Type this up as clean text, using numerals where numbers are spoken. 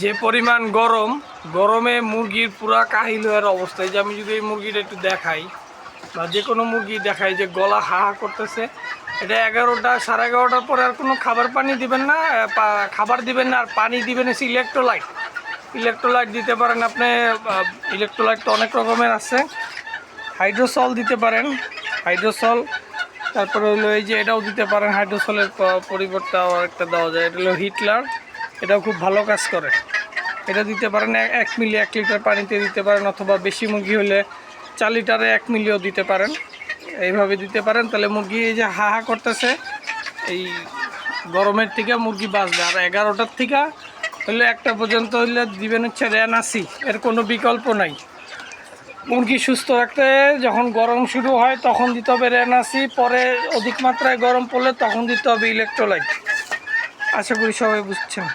যে পরিমাণ গরমে মুরগির পুরা কাহিল হওয়ার অবস্থা। এই যে আমি যদি এই মুরগিটা একটু দেখাই বা যে কোনো মুরগি দেখাই যে গলা হা হা করতেছে, এটা 11টা 11:30টার পরে আর কোনো খাবার পানি দিবেন না, খাবার দিবেন না, আর পানি দিবেন হচ্ছে ইলেকট্রোলাইট দিতে পারেন আপনি। ইলেকট্রোলাইট তো অনেক রকমের আছে, হাইড্রোসল দিতে পারেন, হাইড্রোসল। তারপরে হলো এই যে এটাও দিতে পারেন, হাইড্রোসলের পরিবর্তে আর একটা দেওয়া যায়, এটা হলো হিটলার, এটাও খুব ভালো কাজ করে। এটা দিতে পারেন 1 মিলি 1 লিটার পানিতে দিতে পারেন, অথবা বেশি মুরগি হলে 4 লিটারে 1 মিলিও দিতে পারেন, এইভাবে দিতে পারেন। তাহলে মুরগি এই যে হা হা করতেছে, এই গরমের থেকে মুরগি বাঁচবে। আর 11টার থেকে হলে 1টা পর্যন্ত হলে দিবেন হচ্ছে রেনাসি, এর কোনো বিকল্প নাই। মুরগি সুস্থ রাখতে যখন গরম শুরু হয় তখন দিতে হবে রেনাসি, পরে অধিক মাত্রায় গরম পড়লে তখন দিতে হবে ইলেকট্রোলাইট। আশা করি সবাই বুঝছেন।